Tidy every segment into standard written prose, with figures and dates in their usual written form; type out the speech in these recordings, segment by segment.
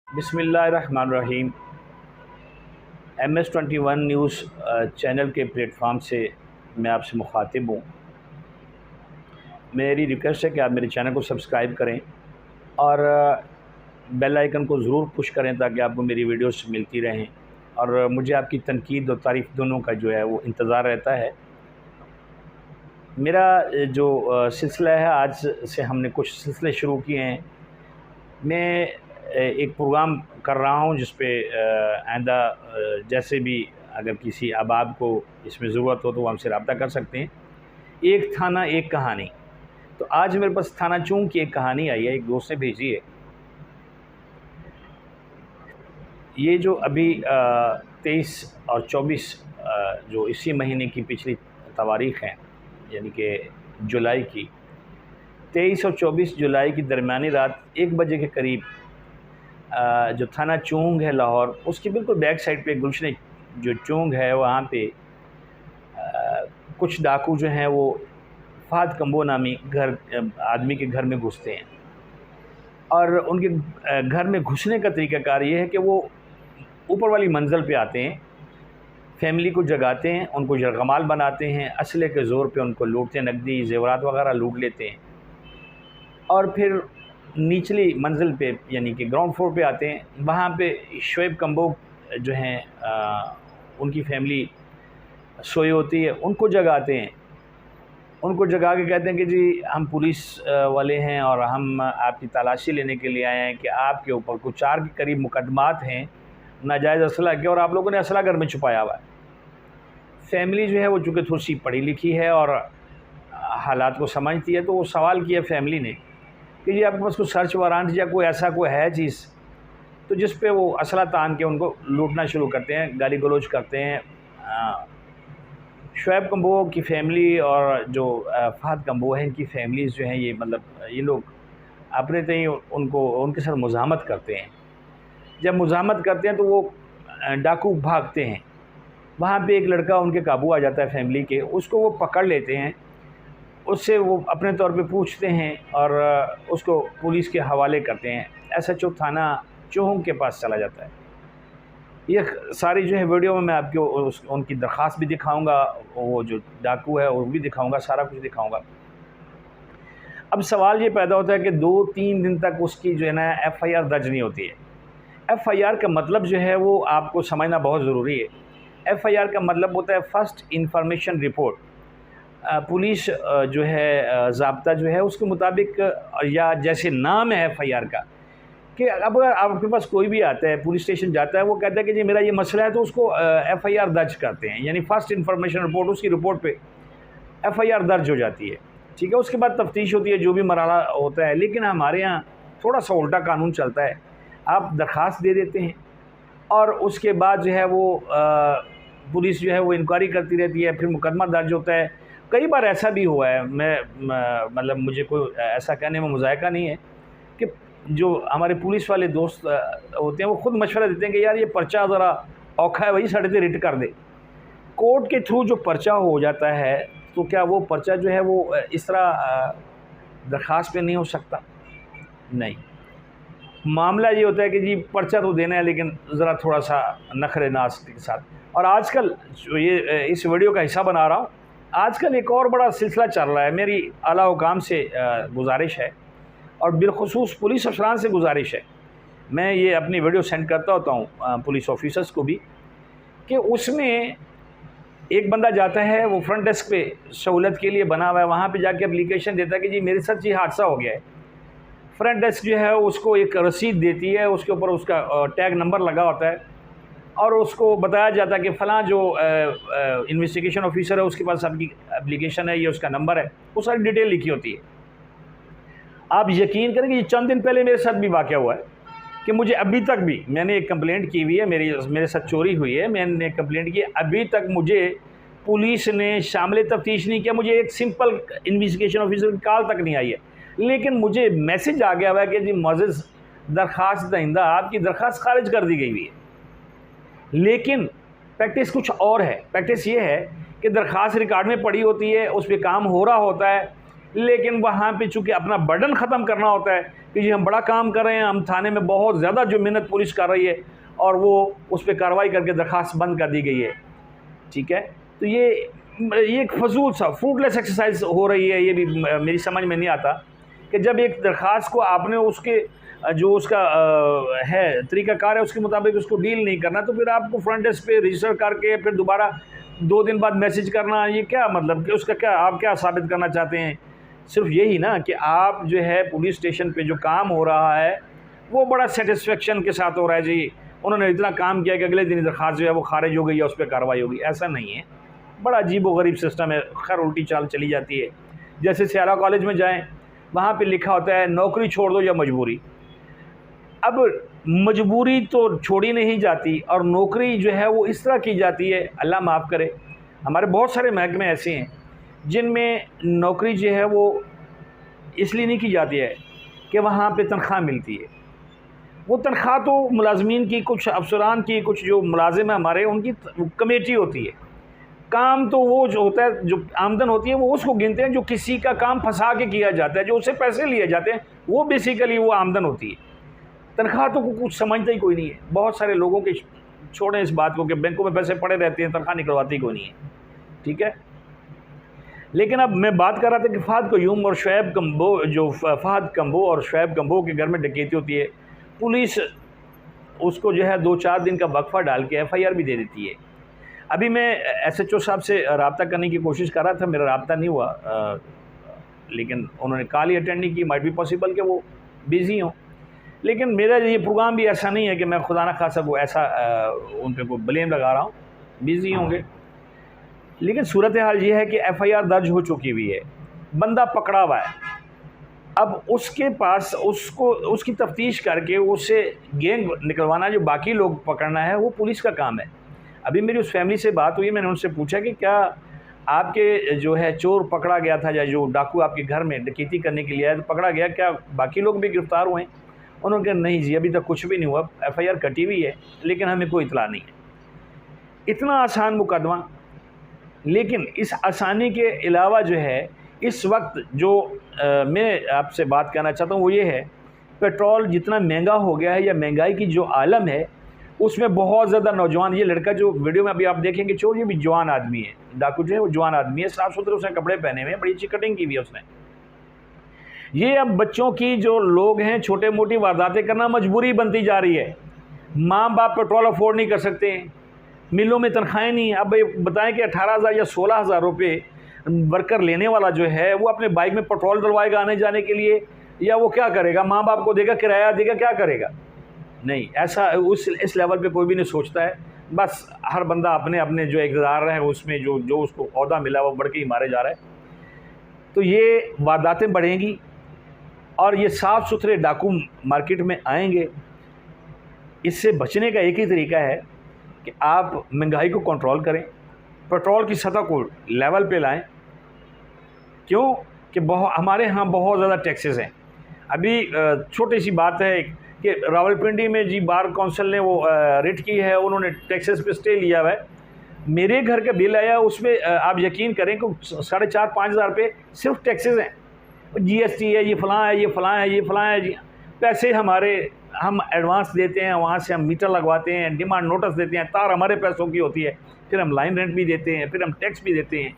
बिस्मिल्लाहिर्रहमानिर्रहीम। MS-21 news channel के platform से मैं आपसे मुखातिब हूँ। मेरी रिक्वेस्ट है कि आप मेरे चैनल को सब्सक्राइब करें और बेल आइकन को ज़रूर पुश करें ताकि आपको मेरी वीडियोस मिलती रहें, और मुझे आपकी तनकीद और तारीफ़ दोनों का जो है वो इंतज़ार रहता है। मेरा जो सिलसिला है, आज से हमने कुछ सिलसिले शुरू किए हैं। मैं एक प्रोग्राम कर रहा हूँ जिस पे आइंदा जैसे भी अगर किसी अहबाब को इसमें ज़रूरत हो तो वो हमसे रब्ता कर सकते हैं। एक थाना एक कहानी। तो आज मेरे पास थाना चूंग की एक कहानी आई है, एक दोस्त ने भेजी है। ये जो अभी 23 और 24 जो इसी महीने की पिछली तवारीख़ हैं, यानी कि जुलाई की 23 और 24 जुलाई की दरमियानी रात 1 बजे के करीब जो थाना चूंग है लाहौर, उसकी बिल्कुल बैक साइड पे गुलशन जो चूंग है वहाँ पे कुछ डाकू जो हैं वो फहद कम्बो नामी आदमी के घर में घुसते हैं। और उनके घर में घुसने का तरीक़ाकार ये है कि वो ऊपर वाली मंजिल पे आते हैं, फैमिली को जगाते हैं, उनको यरगमाल बनाते हैं, असले के ज़ोर पे उनको लूटते हैं, नकदी ज़ेवरात वगैरह लूट लेते हैं। और फिर निचली मंजिल पे यानी कि ग्राउंड फ्लोर पे आते हैं। वहाँ पे शोएब कम्बो जो हैं उनकी फैमिली सोई होती है, उनको जगाते हैं। उनको जगा के कहते हैं कि जी हम पुलिस वाले हैं और हम आपकी तलाशी लेने के लिए आए हैं कि आपके ऊपर कुछ 4 के करीब मुकदमात हैं नाजायज़ असला के, और आप लोगों ने असला घर में छुपाया हुआ है। फैमिली जो है वो चूँकि थोड़ी सी पढ़ी लिखी है और हालात को समझती है, तो वो सवाल किया फैमिली ने कि जी आपके पास कोई सर्च वारंट या कोई ऐसा कोई है चीज़, तो जिस पे वो असला तान के उनको लूटना शुरू करते हैं, गाली गलौज करते हैं। शोएब कम्बो की फ़ैमिली और जो फहद कम्बो है, इनकी फ़ैमिलीज़ जो हैं ये मतलब ये लोग अपने तय उनको उनके साथ मुज़ाहमत करते हैं। जब मुज़ाहमत करते हैं तो वो डाकू भागते हैं। वहाँ पे एक लड़का उनके काबू आ जाता है फ़ैमिली के, उसको वो पकड़ लेते हैं, उससे वो अपने तौर पे पूछते हैं और उसको पुलिस के हवाले करते हैं। SHO थाना चूंग के पास चला जाता है। ये सारी जो है वीडियो में मैं आपको उनकी दरख्वास्त भी दिखाऊंगा, वो जो डाकू है वो भी दिखाऊंगा, सारा कुछ दिखाऊंगा। अब सवाल ये पैदा होता है कि 2-3 दिन तक उसकी जो है ना FIR दर्ज नहीं होती है। FIR का मतलब जो है वो आपको समझना बहुत ज़रूरी है। FIR का मतलब होता है फर्स्ट इंफॉर्मेशन रिपोर्ट। पुलिस जो है ज़ाब्ता जो है उसके मुताबिक, या जैसे नाम है FIR का, कि अब अगर आपके पास कोई भी आता है, पुलिस स्टेशन जाता है, वो कहता है कि जी मेरा ये मसला है, तो उसको FIR दर्ज करते हैं, यानी फ़र्स्ट इंफॉर्मेशन रिपोर्ट, उसकी रिपोर्ट पे FIR दर्ज हो जाती है। ठीक है, उसके बाद तफ्तीश होती है, जो भी मरहला होता है। लेकिन हमारे यहाँ थोड़ा सा उल्टा कानून चलता है। आप दरख्वास्त दे देते हैं और उसके बाद जो है वो पुलिस जो है वो इंक्वायरी करती रहती है, फिर मुकदमा दर्ज होता है। कई बार ऐसा भी हुआ है, मैं मतलब मुझे कोई ऐसा कहने में मुज़ायका नहीं है कि जो हमारे पुलिस वाले दोस्त होते हैं वो ख़ुद मशवरा देते हैं कि यार ये पर्चा ज़रा औखा है, वही साढ़े ते रिट कर दे। कोर्ट के थ्रू जो पर्चा हो जाता है, तो क्या वो पर्चा जो है वो इस तरह दरख्वास्त पे नहीं हो सकता? नहीं, मामला ये होता है कि जी पर्चा तो देना है, लेकिन ज़रा थोड़ा सा नखरे नाज के साथ। और आजकल जो ये इस वीडियो का हिस्सा बना रहा हूँ, आजकल एक और बड़ा सिलसिला चल रहा है। मेरी आला हुकाम से गुजारिश है और बिलखुसूस पुलिस अफसरान से गुजारिश है, मैं ये अपनी वीडियो सेंड करता होता हूँ पुलिस ऑफिसर्स को भी, कि उसमें एक बंदा जाता है, वो फ्रंट डेस्क पे सहूलत के लिए बना हुआ है, वहाँ पे जाके एप्लीकेशन देता है कि जी मेरे साथ ये हादसा हो गया है। फ्रंट डेस्क जो है उसको एक रसीद देती है, उसके ऊपर उसका टैग नंबर लगा होता है और उसको बताया जाता है कि फ़लाँ जो इन्वेस्टिगेशन ऑफिसर है उसके पास आपकी एप्लीकेशन है, ये उसका नंबर है, वो सारी डिटेल लिखी होती है। आप यकीन करें कि चंद दिन पहले मेरे साथ भी वाक़या हुआ है कि मुझे अभी तक भी, मैंने एक कंप्लेंट की हुई है, मेरे साथ चोरी हुई है, मैंने कंप्लेंट की, अभी तक मुझे पुलिस ने शामिल तफ्तीश नहीं किया, मुझे एक सिंपल इन्वेस्टिगेशन ऑफिसर की कॉल तक नहीं आई है। लेकिन मुझे मैसेज आ गया हुआ है कि जी मुअज़्ज़ज़ दरख्वास्त दहिंदा, आपकी दरख्वास्त खारिज कर दी गई हुई है। लेकिन प्रैक्टिस कुछ और है। प्रैक्टिस ये है कि दरख्वास्त रिकॉर्ड में पड़ी होती है, उस पर काम हो रहा होता है, लेकिन वहाँ पे चूँकि अपना बर्डन ख़त्म करना होता है कि जी हम बड़ा काम कर रहे हैं, हम थाने में बहुत ज़्यादा जो मेहनत पुलिस कर रही है और वो उस पर कार्रवाई करके दरख्वास्त बंद कर दी गई है, ठीक है। तो ये एक फजूल सा फ्रूटलेस एक्सरसाइज हो रही है, ये भी मेरी समझ में नहीं आता कि जब एक दरख्वास्त को आपने उसके जो उसका है तरीक़ाकार है उसके मुताबिक उसको डील नहीं करना, तो फिर आपको फ्रंट डेस्क पे रजिस्टर करके फिर दोबारा 2 दिन बाद मैसेज करना, ये क्या मतलब कि उसका क्या आप क्या साबित करना चाहते हैं? सिर्फ यही ना कि आप जो है पुलिस स्टेशन पे जो काम हो रहा है वो बड़ा सेटिस्फेक्शन के साथ हो रहा है जी, उन्होंने इतना काम किया कि अगले दिन दरख्वास्त जो है वो खारिज हो गई या उस पर कार्रवाई होगी, ऐसा नहीं है। बड़ा अजीब-व-गरीब सिस्टम है, खैर उल्टी चाल चली जाती है। जैसे सियारा कॉलेज में जाएँ, वहाँ पे लिखा होता है नौकरी छोड़ दो या मजबूरी। अब मजबूरी तो छोड़ी नहीं जाती और नौकरी जो है वो इस तरह की जाती है, अल्लाह माफ़ करे। हमारे बहुत सारे महकमे ऐसे हैं जिनमें नौकरी जो है वो इसलिए नहीं की जाती है कि वहाँ पे तनख्वाह मिलती है। वो तनख्वाह तो मुलाज़मीन की, कुछ अफसरान की, कुछ जो मुलाजिम हैं हमारे, उनकी कमेटी होती है। काम तो वो जो होता है, जो आमदन होती है वो उसको गिनते हैं जो किसी का काम फंसा के किया जाता है, जो उससे पैसे लिए जाते हैं, वो बेसिकली वो आमदन होती है। तनख्वाह तो कुछ समझता ही कोई नहीं है। बहुत सारे लोगों के, छोड़ें इस बात को कि बैंकों में पैसे पड़े रहते हैं, तनख्वाह निकलवाती कोई नहीं है, ठीक है। लेकिन अब मैं बात कर रहा था कि फ़हद क़य्यूम और शुएब कम्बो, जो फ़हद कम्बो और शुएब कम्बो के घर में डकैती होती है, पुलिस उसको जो है 2-4 दिन का वक़फ़ा डाल के FIR भी दे देती है। अभी मैं SHO साहब से रब्ता करने की कोशिश कर रहा था, मेरा रब्ता नहीं हुआ, लेकिन उन्होंने कॉल ही अटेंड नहीं की। माइट बी पॉसिबल कि वो बिज़ी हों, लेकिन मेरा ये प्रोग्राम भी ऐसा नहीं है कि मैं खुदा न खासा को ऐसा उन पे कोई ब्लेम लगा रहा हूँ, बिज़ी होंगे। लेकिन सूरत हाल ये है कि FIR दर्ज हो चुकी हुई है, बंदा पकड़ा हुआ है। अब उसके पास उसको उसकी तफ्तीश करके उससे गैंग निकलवाना, जो बाकी लोग पकड़ना है, वो पुलिस का काम है। अभी मेरी उस फैमिली से बात हुई, मैंने उनसे पूछा कि क्या आपके जो है चोर पकड़ा गया था या जो डाकू आपके घर में डकैती करने के लिए आया तो पकड़ा गया, क्या बाकी लोग भी गिरफ़्तार हुए हैं? उन्होंने कहा नहीं जी, अभी तक कुछ भी नहीं हुआ, FIR कटी हुई है, लेकिन हमें कोई इत्तला नहीं है। इतना आसान मुकदमा, लेकिन इस आसानी के अलावा जो है इस वक्त जो मैं आपसे बात करना चाहता हूँ वो ये है, पेट्रोल जितना महंगा हो गया है या महंगाई की जो आलम है उसमें बहुत ज़्यादा नौजवान, ये लड़का जो वीडियो में अभी आप देखेंगे चोर, ये भी जवान आदमी है, डाकू जो है वो जवान आदमी है, साफ़ सुथरे उसने कपड़े पहने हुए हैं, बड़ी अच्छी कटिंग की हुई है उसने। ये अब बच्चों की जो लोग हैं छोटे मोटी वारदातें करना मजबूरी बनती जा रही है। माँ बाप पेट्रोल अफोर्ड नहीं कर सकते, मिलों में तनख्वाहें नहीं। अब बताएं कि 18,000 या 16,000 रुपये वर्कर लेने वाला जो है वो अपने बाइक में पेट्रोल डलवाएगा आने जाने के लिए, या वो क्या करेगा? माँ बाप को देगा, किराया देगा, क्या करेगा? नहीं, ऐसा इस लेवल पे कोई भी नहीं सोचता है। बस हर बंदा अपने अपने जो इक़्तिदार है उसमें जो जो उसको ओहदा मिला वो बढ़ के ही मारे जा रहा है। तो ये वारदातें बढ़ेंगी और ये साफ़ सुथरे डाकू मार्केट में आएंगे। इससे बचने का एक ही तरीका है कि आप महंगाई को कंट्रोल करें, पेट्रोल की सतह को लेवल पे लाएं। क्यों कि हमारे यहाँ बहुत ज़्यादा टैक्सेस हैं। अभी छोटी सी बात है कि रावलपिंडी में जी बार काउंसिल ने वो रिट की है, उन्होंने टैक्सेस पे स्टे लिया हुआ है। मेरे घर का बिल आया, उसमें आप यकीन करें कि 4,500-5,000 रुपये सिर्फ टैक्सेस हैं। GST है, ये फ़लाँ है, ये फ़लाँ है, ये फ़लाँ है जी। पैसे हमारे, हम एडवांस देते हैं, वहाँ से हम मीटर लगवाते हैं, डिमांड नोटिस देते हैं, तार हमारे पैसों की होती है, फिर हम लाइन रेंट भी देते हैं, फिर हम टैक्स भी देते हैं।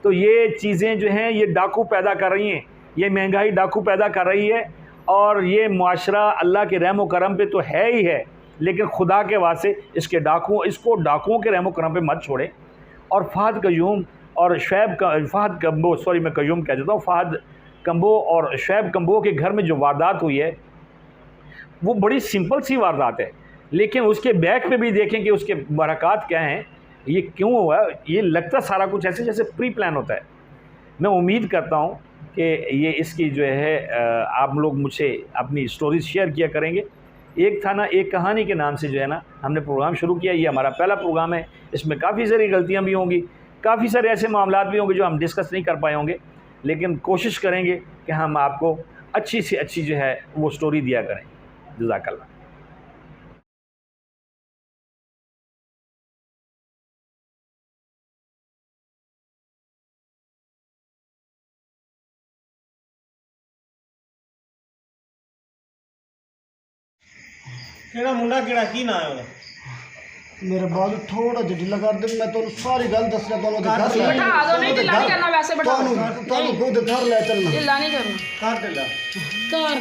तो ये चीज़ें जो हैं ये डाकू पैदा कर रही हैं, ये महंगाई डाकू पैदा कर रही है। और ये मुआशरा अल्लाह के रहम व करम पे तो है ही है, लेकिन खुदा के वास्ते इसको डाकुओं के रहम व करम पे मत छोड़ें। और फ़हद क़य्यूम और फ़हद कम्बो, सॉरी मैं क़य्यूम कह देता हूँ, फ़हद कम्बो और शुएब कम्बो के घर में जो वारदात हुई है वो बड़ी सिंपल सी वारदात है, लेकिन उसके बैक पे भी देखें कि उसके बरक़ात क्या हैं, ये क्यों हुआ। ये लगता सारा कुछ ऐसे जैसे प्री प्लान होता है। मैं उम्मीद करता हूँ कि ये इसकी जो है आप लोग मुझसे अपनी स्टोरीज शेयर किया करेंगे। एक था ना एक कहानी के नाम से जो है ना हमने प्रोग्राम शुरू किया, ये हमारा पहला प्रोग्राम है। इसमें काफ़ी सारी गलतियाँ भी होंगी, काफ़ी सारे ऐसे मामलात भी होंगे जो हम डिस्कस नहीं कर पाए होंगे, लेकिन कोशिश करेंगे कि हम आपको अच्छी से अच्छी जो है वो स्टोरी दिया करें। जज़ाकल्लाह। ਕਿਹੜਾ ਮੁੰਡਾ ਕਿਹੜਾ ਕੀ ਨਾਂ ਹੈ ਉਹਦਾ? मेरे बाल थोड़ा जिहा ढिला कर दे, मैं तो सारी गल दसना, तो घर बैठा दो, नहीं ढिला नहीं करना, वैसे बैठा खुद घर ले चलना। ढिला नहीं करना ਕਰ ਦੇ ਲਾ कर